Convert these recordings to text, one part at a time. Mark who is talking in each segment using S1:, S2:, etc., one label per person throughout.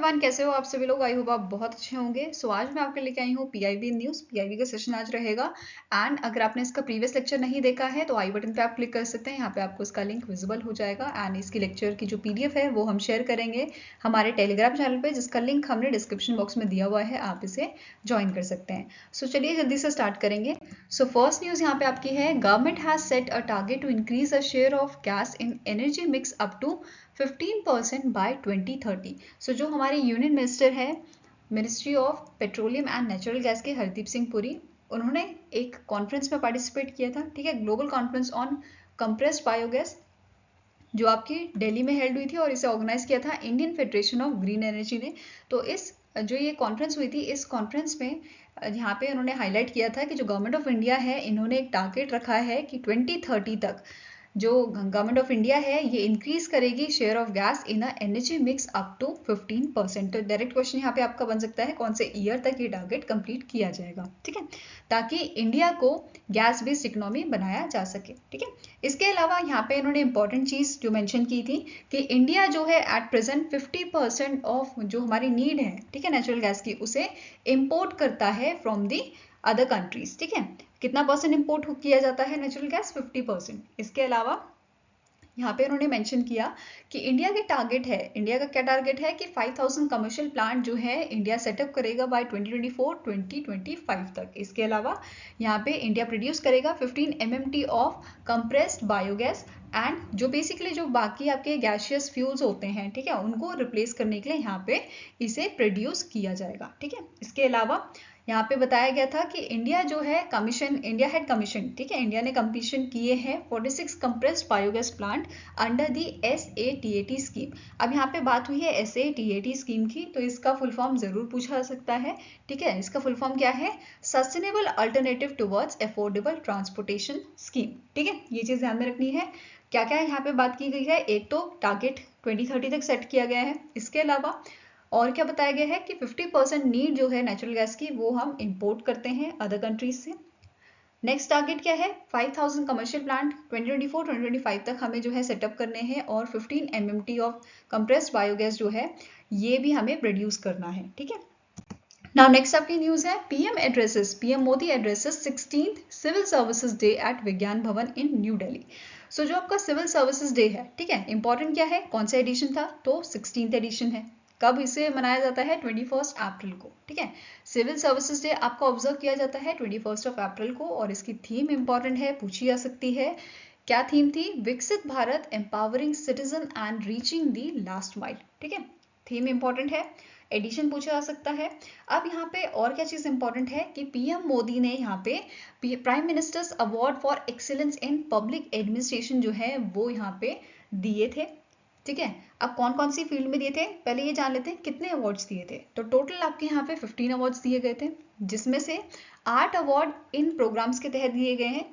S1: Everyone, कैसे हो आप सभी लोग। आई होप आप बहुत अच्छे होंगे। आज मैं आपके लेके आई हूँ पीआईबी न्यूज़। पीआईबी का सेशन आज रहेगा। एंड अगर आपने इसका प्रीवियस लेक्चर नहीं देखा है तो आई बटन पे आप क्लिक कर सकते हैं। यहाँ पे आपको इसका लिंक विजिबल हो जाएगा। एंड इसकी लेक्चर की जो पीडीएफ है वो हम शेयर करेंगे हमारे टेलीग्राम चैनल पे, जिसका लिंक हमने डिस्क्रिप्शन बॉक्स में दिया हुआ है, आप इसे ज्वाइन कर सकते हैं। चलिए जल्दी से स्टार्ट करेंगे। फर्स्ट न्यूज़ यहाँ पे आपकी है, government has set a target to increase the share of gas in energy mix up to 15% by 2030। जो हमारे यूनियन मिनिस्टर है, ministry of petroleum and natural gas के, हरदीप सिंह पुरी, उन्होंने एक कॉन्फ्रेंस में पार्टिसिपेट किया था। ठीक है, global conference on compressed biogas, जो आपकी दिल्ली में हेल्ड हुई थी और इसे ऑर्गेनाइज किया था Indian federation of green energy ने। तो इस जो ये कॉन्फ्रेंस हुई थी, इस कॉन्फ्रेंस में यहाँ पे उन्होंने हाईलाइट किया था कि जो गवर्नमेंट ऑफ इंडिया है, इन्होंने एक टारगेट रखा है कि 2030 तक जो गवर्नमेंट ऑफ इंडिया है ये इंक्रीज करेगी share of gas in a energy mix up to 15%। तो डायरेक्ट क्वेश्चन यहाँ पे आपका बन सकता है, कौन से ईयर तक ये टारगेट कंप्लीट किया जाएगा। ठीक है, ताकि इंडिया को गैस बेस्ड इकोनॉमी बनाया जा सके। ठीक है, इसके अलावा यहाँ पे इन्होंने इंपॉर्टेंट चीज जो मेंशन की थी कि इंडिया जो है एट प्रेजेंट 50% ऑफ जो हमारी नीड है, ठीक है, नेचुरल गैस की, उसे इम्पोर्ट करता है फ्रॉम दी अदर कंट्रीज। ठीक है, कितना परसेंट इंपोर्ट किया जाता है नेचुरल गैस? 50%। इसके अलावा यहाँ पे उन्होंने मेंशन किया कि इंडिया के टारगेट है, इंडिया का क्या टारगेट है कि 5000 कमर्शियल प्लांट जो है इंडिया सेटअप करेगा बाय 2024-2025 तक। इसके अलावा यहाँ पे इंडिया प्रोड्यूस करेगा 15 MMT of compressed biogas, and जो बेसिकली जो बाकी आपके गैसियस फ्यूल्स होते हैं, ठीक है, उनको रिप्लेस करने के लिए यहाँ पे इसे प्रोड्यूस किया जाएगा। ठीक है, इसके अलावा यहाँ पे बताया गया था कि इंडिया जो है इंडिया हैड कमीशन, ठीक है, इंडिया ने कमीशन किए हैं 46 compressed biogas plant under the SATAT scheme. अब यहाँ पे बात हुई है SATAT स्कीम की, तो इसका फुल फॉर्म जरूर पूछा जा सकता है। ठीक है, इसका फुल फॉर्म क्या है? Sustainable alternative towards affordable transportation scheme. ठीक है, ये चीज ध्यान में रखनी है। क्या क्या यहाँ पे बात की गई है? एक तो टारगेट 2030 तक सेट किया गया है। इसके अलावा और क्या बताया गया है कि 50% नीड जो है नेचुरल गैस की वो हम इंपोर्ट करते हैं अदर कंट्रीज से। नेक्स्ट टारगेट क्या है? 5000 कमर्शियल प्लांट 2024-2025 तक हमें जो है सेटअप करने हैं, और 15 MMT ऑफ कंप्रेस्ड बायोगैस जो है ये भी हमें प्रोड्यूस करना है। ठीक है, नाउ नेक्स्ट आपकी न्यूज है, PM Modi addresses 16th civil services day at Vigyan Bhavan इन न्यू दिल्ली। जो आपका सिविल सर्विसेज डे है, ठीक है, इंपॉर्टेंट क्या है, कौन सा एडिशन था? तो 16th एडिशन है। कब इसे मनाया जाता है? 21 अप्रैल को। ठीक है, सिविल सर्विसेज डे आपको ऑब्जर्व किया जाता है 21 अप्रैल को, और इसकी थीम इंपॉर्टेंट है, पूछी जा सकती है। क्या थीम थी? विकसित Bharat, empowering citizen and reaching the last mile. ठीक है, थीम इंपॉर्टेंट है, एडिशन पूछा जा सकता है। अब यहाँ पे और क्या चीज इंपॉर्टेंट है कि पीएम मोदी ने यहाँ पे prime ministers award for excellence in public administration जो है वो यहाँ पे दिए थे। ठीक है, अब कौन कौन सी फील्ड में दिए थे, पहले ये जान लेते हैं कितने अवार्ड्स दिए थे। तो टोटल आपके यहाँ पे 15 अवार्ड्स दिए गए थे, जिसमें से 8 अवार्ड इन प्रोग्राम्स के तहत दिए गए हैं।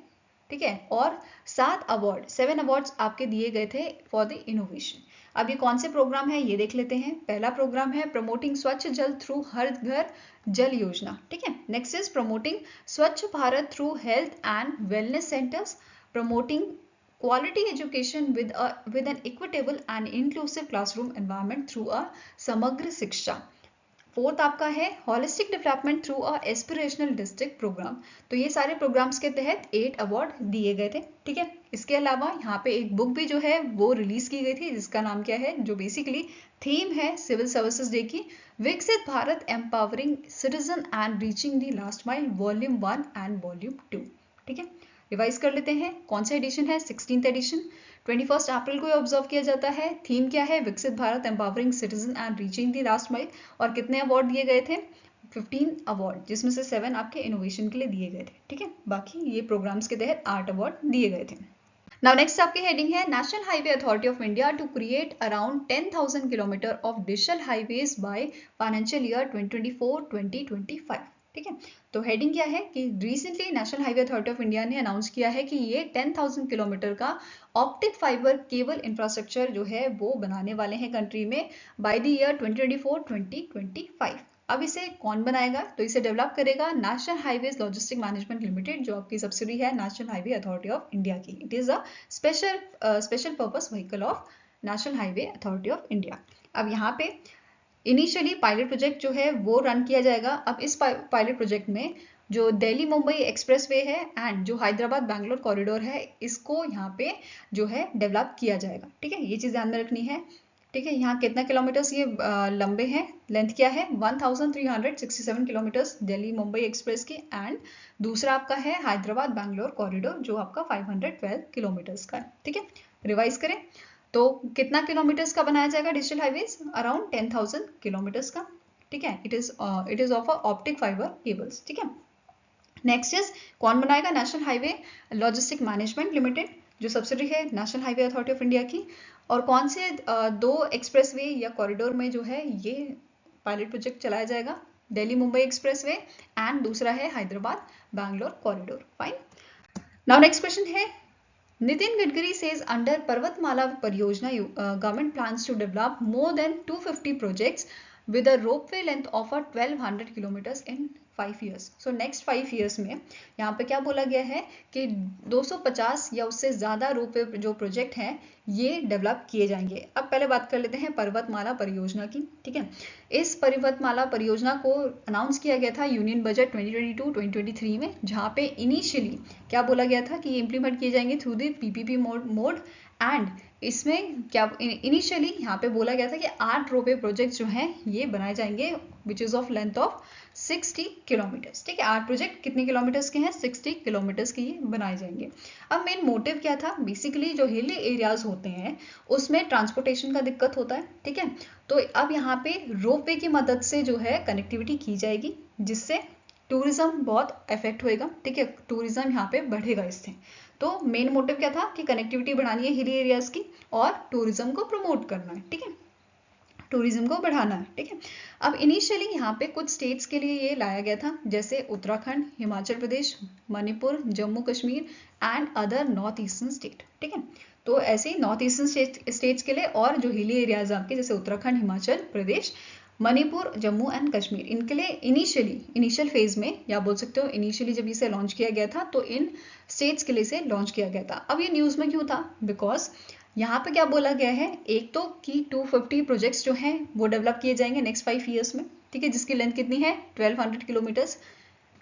S1: ठीक है, और 7 अवार्ड्स आपके दिए गए थे फॉर द इनोवेशन। अब ये कौन से प्रोग्राम है ये देख लेते हैं। पहला प्रोग्राम है प्रमोटिंग स्वच्छ जल थ्रू हर घर जल योजना। ठीक है, नेक्स्ट इज प्रमोटिंग स्वच्छ Bharat through health and wellness centres, promoting quality education with an equitable and inclusive classroom environment through a समग्र शिक्षा। फोर्थ आपका है holistic development through a aspirational district program. तो ये सारे प्रोग्राम्स के तहत 8 अवार्ड दिए गए थे। ठीक है, इसके अलावा यहाँ पे एक बुक भी जो है वो रिलीज की गई थी, जिसका नाम क्या है, जो बेसिकली थीम है सिविल सर्विसेज डे की, विकसित Bharat, empowering citizen and reaching the last mile, volume 1 and volume 2। ठीक है, रिवाइज कर लेते हैं, कौन सा एडिशन है? 16th एडिशन, 21 अप्रैल को ऑब्जर्व किया जाता है। थीम क्या है? विकसित Bharat, empowering citizen and reaching the last mile. और कितने अवार्ड दिए गए थे? 15 अवार्ड, जिसमें से 7 आपके इनोवेशन के लिए दिए गए थे। ठीक है, बाकी ये प्रोग्राम्स के तहत 8 अवार्ड दिए गए थे। नाउ नेक्स्ट आपकी हेडिंग है, national highway authority of India to create around 10,000 kilometre of digital highways by financial year 2024-2025। ठीक है, तो हेडिंग क्या है कि recently national highway authority of India ने अनाउंस किया है कि ये 10,000 किलोमीटर का ऑप्टिक फाइबर केबल इंफ्रास्ट्रक्चर जो है वो बनाने वाले हैं कंट्री में बाय द ईयर 2024-2025। अब इसे कौन बनाएगा? तो इसे डेवलप करेगा national highways logistic management limited, जो आपकी सब्सिडी है national highway authority of India की। It is a special purpose vehicle of national highway authority of India. अब यहाँ पे इनिशियली पायलट प्रोजेक्ट जो है वो रन किया जाएगा। अब इस पायलट प्रोजेक्ट में जो दिल्ली मुंबई एक्सप्रेसवे है एंड जो हैदराबाद बैंगलोर कॉरिडोर है, इसको यहाँ पे जो है डेवलप किया जाएगा। ठीक है, ये चीज़ ध्यान में रखनी है। ठीक है, यहाँ कितना किलोमीटर्स ये लंबे हैं, लेंथ क्या है 1367 किलोमीटर्स दिल्ली मुंबई एक्सप्रेस की, एंड दूसरा आपका है हैदराबाद बैंगलोर कॉरिडोर जो आपका 512 किलोमीटर्स का है। ठीक है, रिवाइज करें तो कितना किलोमीटर्स का बनाया जाएगा डिजिटल हाईवेज, अराउंड 10,000 किलोमीटर्स का। ठीक है, it is of optic fibre cables. ठीक है, नेक्स्ट इज कौन बनाएगा, national highway logistic management limited जो सब्सिडरी है national highway authority of India की। और कौन से दो एक्सप्रेसवे या कॉरिडोर में जो है ये पायलट प्रोजेक्ट चलाया जाएगा, दिल्ली मुंबई एक्सप्रेसवे एंड दूसरा है Hyderabad Bangalore corridor. Fine, now next question है, नितिन गडकरी says under पर्वतमाला परियोजना government plans to develop more than 250 projects with a ropeway length of 1200 kilometers in 5 years. So next 5 years में यहाँ पे क्या बोला गया है कि 250 या उससे ज़्यादा रोपवे जो प्रोजेक्ट हैं ये डेवलप किए जाएंगे। अब पहले बात कर लेते हैं पर्वतमाला परियोजना की। ठीक है, इस पर्वतमाला परियोजना को अनाउंस किया गया था यूनियन बजट 2022-2023 में, जहाँ पे इनिशियली क्या बोला गया था कि ये इम्प्लीमेंट किए जाएंगे through the PPP mode and इसमें क्या इनिशियली यहाँ पे बोला गया था कि 8 रोपवे प्रोजेक्ट जो हैं ये बनाए जाएंगे which is of length of 60 kilometres. ठीक है, 8 प्रोजेक्ट कितने किलोमीटर्स के हैं, 60 किलोमीटर्स के ये बनाए जाएंगे। अब मेन मोटिव क्या था, बेसिकली जो हिली एरियाज होते हैं उसमें ट्रांसपोर्टेशन का दिक्कत होता है। ठीक है, तो अब यहाँ पे रोपवे की मदद से जो है कनेक्टिविटी की जाएगी जिससे टूरिज्म बहुत इफेक्ट होएगा। ठीक है, टूरिज्म यहाँ पे बढ़ेगा इससे। तो मेन मोटिव क्या था कि कनेक्टिविटी बढ़ानी है हिली एरियाज की और टूरिज्म को प्रमोट करना है। ठीक है, टूरिज्म को बढ़ाना है। ठीक है, अब इनिशियली यहाँ पे कुछ स्टेट्स के लिए ये लाया गया था जैसे Uttarakhand, Himachal Pradesh, Manipur, Jammu Kashmir and other north eastern state. ठीक है, तो ऐसे ही नॉर्थ ईस्टर्न स्टेट्स के लिए और जो हिली एरियाज आपके जैसे उत्तराखंड, हिमाचल प्रदेश, मणिपुर, जम्मू एंड कश्मीर, इनके लिए इनिशियल फेज में या बोल सकते हो इनिशियली जब इसे लॉन्च किया गया था तो इन स्टेट्स के लिए से लॉन्च किया गया था। अब ये न्यूज़ में क्यों था, बिकॉज यहाँ पे क्या बोला गया है, एक तो कि 250 प्रोजेक्ट्स जो हैं वो डेवलप किए जाएंगे नेक्स्ट 5 ईयर्स में। ठीक है, जिसकी लेंथ कितनी है 1200 किलोमीटर्स।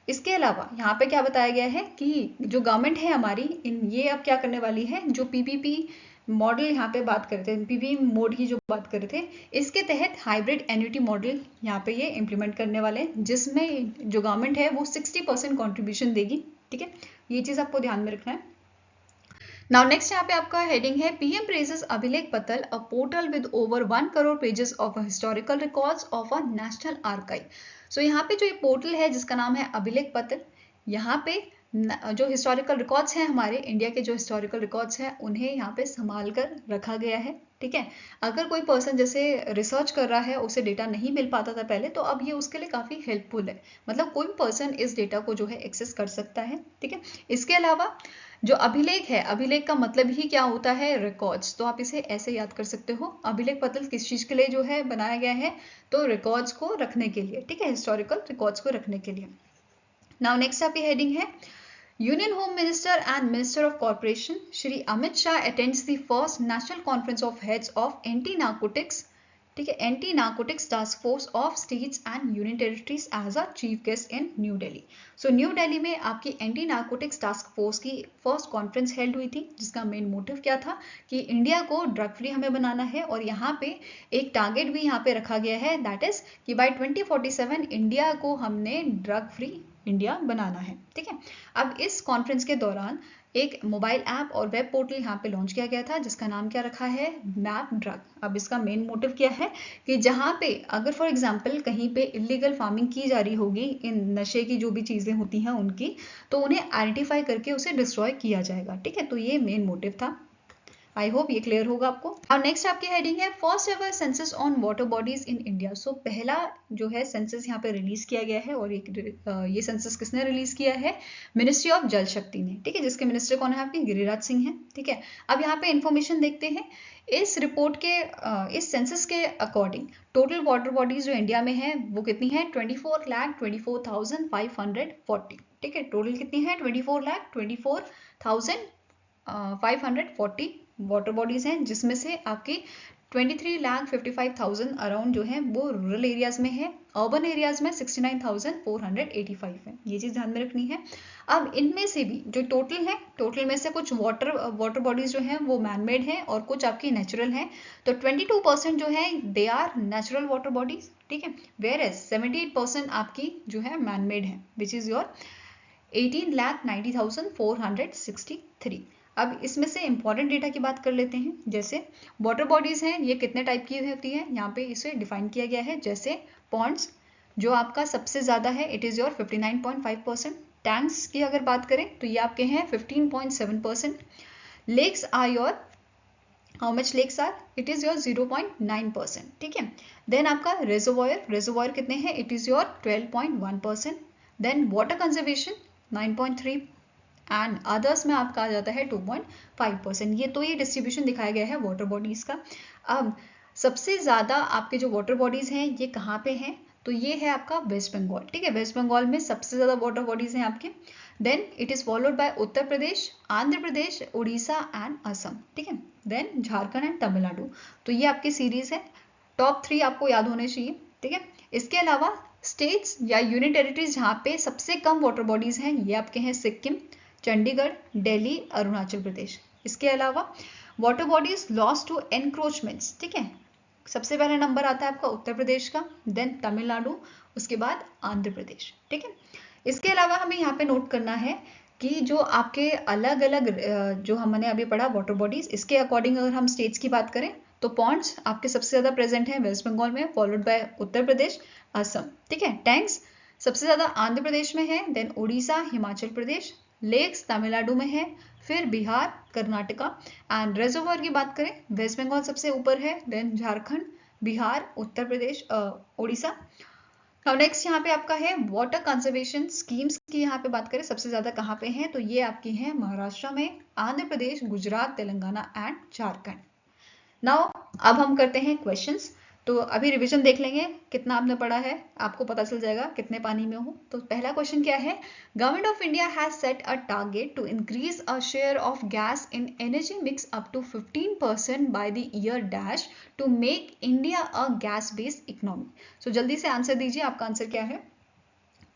S1: इसके अलावा यहाँ पे क्या बताया गया है कि जो गवर्नमेंट है हमारी ये अब क्या करने वाली है, जो पीपीपी मॉडल यहाँ पे बात कर रहे थे, पीपीपी मोड की जो बात कर रहे थे, इसके तहत हाइब्रिड एन्युटी मॉडल यहाँ पे ये इम्प्लीमेंट करने वाले हैं जिसमें जो गवर्नमेंट है वो 60% कॉन्ट्रीब्यूशन देगी। ठीक है, ये चीज़ आपको ध्यान में रखना है। नाउ नेक्स्ट यहाँ पे आपका हेडिंग है PM praises Abhilekh Patal, a portal with over 1 crore pages of historical records of a national archive. So यहाँ पे जो ये पोर्टल है जिसका नाम है अभिलेख पत्तल, यहाँ पे जो हिस्टोरिकल रिकॉर्ड्स हैं हमारे इंडिया के जो हिस्टोरिकल रिकॉर्ड्स हैं उन्हें यहाँ पे संभाल कर रखा गया है। ठीक है, अगर कोई पर्सन जैसे रिसर्च कर रहा है उसे डेटा नहीं मिल पाता था पहले, तो अब ये उसके लिए काफ़ी हेल्पफुल है, मतलब कोई भी पर्सन इस डेटा को जो है एक्सेस कर सकता है। ठीक है, इसके अलावा जो अभिलेख है, अभिलेख का मतलब ही क्या होता है, रिकॉर्ड्स, तो आप इसे ऐसे याद कर सकते हो। अभिलेख पत्तल किस चीज़ के लिए जो है बनाया गया है, तो रिकॉर्ड्स को रखने के लिए। ठीक है, हिस्टोरिकल रिकॉर्ड्स को रखने के लिए। नाउ नेक्स्ट आपकी हेडिंग है union home minister and minister of corporation Shri Amit Shah attends the first national conference of heads of anti narcotics. ठीक है, anti narcotics task force of states and union territories as a chief guest in New Delhi. So New Delhi में आपकी anti narcotics task force की first conference held हुई थी जिसका main motive क्या था कि इंडिया को ड्रग फ्री हमें बनाना है, और यहाँ पे एक टारगेट भी यहाँ पे रखा गया है, दैट इज कि बाय 2047 इंडिया को हमने ड्रग फ्री इंडिया बनाना है। ठीक है, अब इस कॉन्फ्रेंस के दौरान एक मोबाइल ऐप और वेब पोर्टल यहाँ पे लॉन्च किया गया था जिसका नाम क्या रखा है, मैप ड्रग। अब इसका मेन मोटिव क्या है कि जहाँ पे अगर फॉर एग्जांपल कहीं पे इलीगल फार्मिंग की जा रही होगी इन नशे की जो भी चीज़ें होती हैं उनकी, तो उन्हें आइडेंटिफाई करके उसे डिस्ट्रॉय किया जाएगा। ठीक है, तो ये मेन मोटिव था। आई होप ये क्लियर होगा आपको। अब नेक्स्ट आपकी हेडिंग है first ever census on water bodies in India. So पहला जो है सेंसस यहाँ पे रिलीज किया गया है, और ये सेंसस किसने रिलीज किया है, मिनिस्ट्री ऑफ जल शक्ति ने। ठीक है, जिसके मिनिस्टर कौन है आपके, गिरिराज सिंह है। ठीक है, अब यहाँ पे इंफॉर्मेशन देखते हैं इस रिपोर्ट के इस सेंसस के अकॉर्डिंग टोटल वाटर बॉडीज जो इंडिया में है वो कितनी है, 24,24,540। ठीक है, टोटल कितनी है, 24,24,540 वाटर बॉडीज हैं, जिसमें से आपकी 23,55,000 अराउंड जो है वो रूरल एरियाज में है, अर्बन एरियाज में 69,485 है। ये चीज़ ध्यान में रखनी है। अब इनमें से भी जो टोटल है, टोटल में से कुछ वाटर बॉडीज जो हैं वो मैनमेड हैं और कुछ आपकी नेचुरल हैं। तो 22% जो है they are natural water bodies, ठीक है, वेयर एज 78% आपकी जो है मैनमेड है, विच इज़ योर 18,90,463। अब इसमें से इंपॉर्टेंट डेटा की बात कर लेते हैं। जैसे वाटर बॉडीज हैं, ये कितने टाइप की होती है, यहाँ पे इसे डिफाइन किया गया है। जैसे पॉन्ड्स जो आपका सबसे ज़्यादा है, इट इज़ योर 59.5%। टैंक्स की अगर बात करें तो ये आपके हैं 15.7%। Lakes are your, how much lakes are, it is your 0.9%, ठीक है। देन आपका रेजोवायर कितने हैं, it is your 12.1%। Then water conservation 9.3 and others में आपका आ जाता है 2.5%। ये तो ये डिस्ट्रीब्यूशन दिखाया गया है वाटर बॉडीज का। अब सबसे ज़्यादा आपके जो वाटर बॉडीज हैं ये कहाँ पे हैं, तो ये है आपका वेस्ट बंगाल, ठीक है। वेस्ट बंगाल में सबसे ज़्यादा वाटर बॉडीज हैं आपके। Then it is followed by Uttar Pradesh, Andhra Pradesh, Orissa and Assam, ठीक है। Then Jharkhand and Tamil Nadu. तो ये आपकी सीरीज है, टॉप 3 आपको याद होने चाहिए, ठीक है। इसके अलावा स्टेट्स या यूनियन टेरिटरीज जहाँ पे सबसे कम वाटर बॉडीज हैं ये आपके हैं सिक्किम, चंडीगढ़, दिल्ली, अरुणाचल प्रदेश। इसके अलावा water bodies lost to encroachments, ठीक है, सबसे पहला नंबर आता है आपका उत्तर प्रदेश का, देन तमिलनाडु, उसके बाद आंध्र प्रदेश, ठीक है। इसके अलावा हमें यहाँ पे नोट करना है कि जो आपके अलग अलग जो हमने अभी पढ़ा वाटर बॉडीज, इसके अकॉर्डिंग अगर हम स्टेट्स की बात करें तो पॉन्ड्स आपके सबसे ज़्यादा प्रेजेंट हैं वेस्ट बंगाल में, फॉलोड बाय उत्तर प्रदेश, असम, ठीक है। टैंक्स सबसे ज़्यादा आंध्र प्रदेश में है, देन उड़ीसा, हिमाचल प्रदेश, लेक्स तमिलनाडु में है, फिर बिहार, कर्नाटका। एंड रेजोवर की बात करें वेस्ट बंगाल सबसे ऊपर है, देन झारखंड, बिहार, उत्तर प्रदेश, उड़ीसा। अब नेक्स्ट यहाँ पे आपका है वाटर कंजर्वेशन स्कीम्स की यहाँ पे बात करें सबसे ज्यादा कहाँ पे हैं, तो ये आपकी हैं महाराष्ट्र में, आंध्र प्रदेश, गुजरात, तेलंगाना एंड झारखंड। नाउ अब हम करते हैं क्वेश्चंस। तो अभी रिवीजन देख लेंगे, कितना आपने पढ़ा है आपको पता चल जाएगा कितने पानी में हो। तो पहला क्वेश्चन क्या है, government of India has set a target to increase a share of gas in energy mix up to 15% by the year dash to make India a gas based economy. So जल्दी से answer दीजिए, आपका answer क्या है।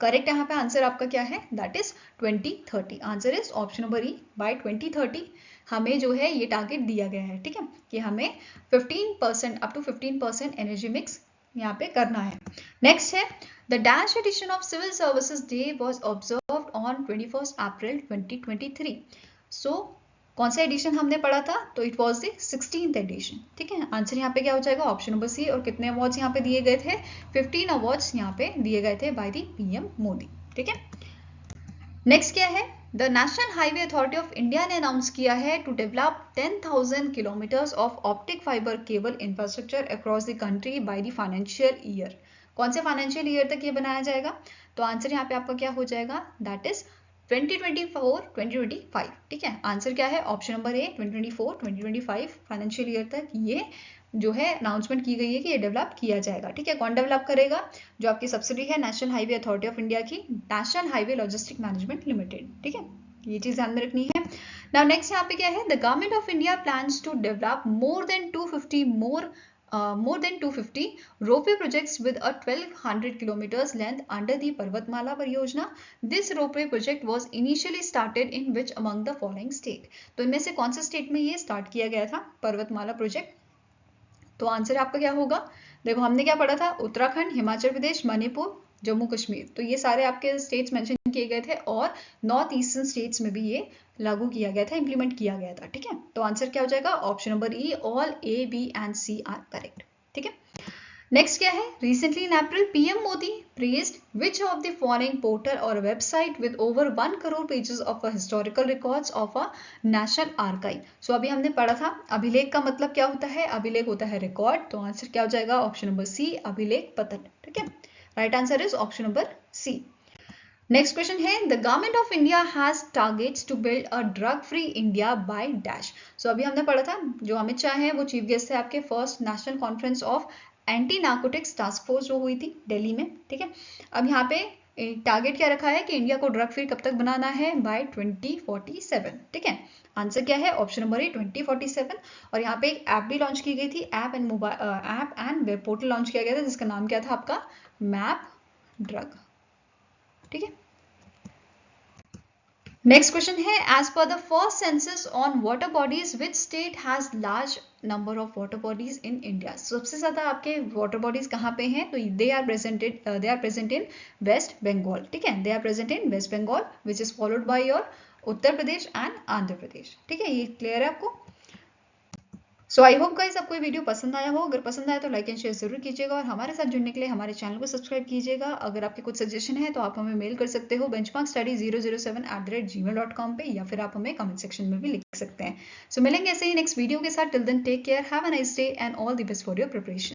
S1: Correct यहाँ पे answer आपका क्या है, that is 2030। Answer is option number E, by 2030 हमें जो है ये टारगेट दिया गया है, ठीक है, कि हमें 15% अप टू 15% एनर्जी मिक्स यहाँ पे करना है। नेक्स्ट है the dash edition of civil services day was observed on 21 April 2023। So कौन सा एडिशन हमने पढ़ा था, तो it was the 16th addition, ठीक है। आंसर यहाँ पे क्या हो जाएगा, ऑप्शन नंबर सी। और कितने अवार्ड्स यहाँ पे दिए गए थे, 15 अवार्ड्स यहाँ पे दिए गए थे बाय द पीएम मोदी, ठीक है। नेक्स्ट क्या है, the national highway authority of India ने अनाउंस किया है to develop 10,000 kilometres of optic fibre cable infrastructure across the country by the financial year. कौन से फाइनेंशियल ईयर तक ये बनाया जाएगा, तो आंसर यहाँ पे आपका क्या हो जाएगा, दैट इज 2024-2025, ठीक है। आंसर क्या है, option number A 2024-2025 financial year तक ये जो है अनाउंसमेंट की गई है कि ये डेवलप किया जाएगा, ठीक है। कौन डेवलप करेगा, जो आपकी सब्सिडी है national highway authority of India की, national highway logistic management limited, ठीक है। ये चीज ध्यान में रखनी है। नाउ नेक्स्ट यहाँ पे क्या है, the government of India plans to develop more than 250 ropeway projects with a 1200 kilometers length under the Parvatmala Pariyojana. This ropeway project was initially started in which among the following state? तो इनमें से कौन से state में ये start किया गया था पर्वतमाला प्रोजेक्ट, तो आंसर आपका क्या होगा, देखो हमने क्या पढ़ा था, उत्तराखंड, हिमाचल प्रदेश, मणिपुर, जम्मू कश्मीर। तो ये सारे आपके स्टेट्स मेंशन किए गए थे और नॉर्थ ईस्टर्न स्टेट्स में भी ये लागू किया गया था, इंप्लीमेंट किया गया था, ठीक है। तो आंसर क्या हो जाएगा, option number E, all A, B and C are correct, ठीक है। नेक्स्ट क्या है, recently in April PM Modi praised which of the following portal or website with over 1 crore pages of a historical records of a national archive। सो अभी हमने पढ़ा था अभिलेख का मतलब क्या होता है, अभिलेख होता है रिकॉर्ड। तो आंसर क्या हो जाएगा, ऑप्शन नंबर सी, अभिलेख पत्र, ठीक है। Right answer is option number C. Next question है, the government of India has targets to build a drug free India by dash. सो अभी हमने पढ़ा था, जो अमित शाह हैं वो चीफ गेस्ट थे आपके first national conference of anti narcotics task force जो हुई थी दिल्ली में, ठीक है। अब यहाँ पे टारगेट क्या रखा है कि इंडिया को ड्रग फ्री कब तक बनाना है, बाय 2047। ठीक है, आंसर क्या है, ऑप्शन नंबर ए 2047। और यहाँ पे एक ऐप भी लॉन्च की गई थी, app and web portal launch किया गया था जिसका नाम क्या था आपका, मैप ड्रग। ठीक है, नेक्स्ट क्वेश्चन है, as per the first census on water bodies which state has large number of water bodies in India. सबसे ज्यादा आपके वाटर बॉडीज कहाँ पे हैं, तो they are present in West Bengal. ठीक है, they are present in West Bengal which is followed by your Uttar Pradesh and Andhra Pradesh. ठीक है, ये क्लियर है आपको। सो आई होप गाइस आपको ये वीडियो पसंद आया हो। अगर पसंद आया तो लाइक एंड शेयर जरूर कीजिएगा और हमारे साथ जुड़ने के लिए हमारे चैनल को सब्सक्राइब कीजिएगा। अगर आपके कुछ सजेशन है तो आप हमें मेल कर सकते हो benchmarkstudy007@gmail.com पे, या फिर आप हमें कमेंट सेक्शन में भी लिख सकते हैं। सो मिलेंगे ऐसे ही नेक्स्ट वीडियो के साथ। Till then take care, have a nice day and all the best for your preparation.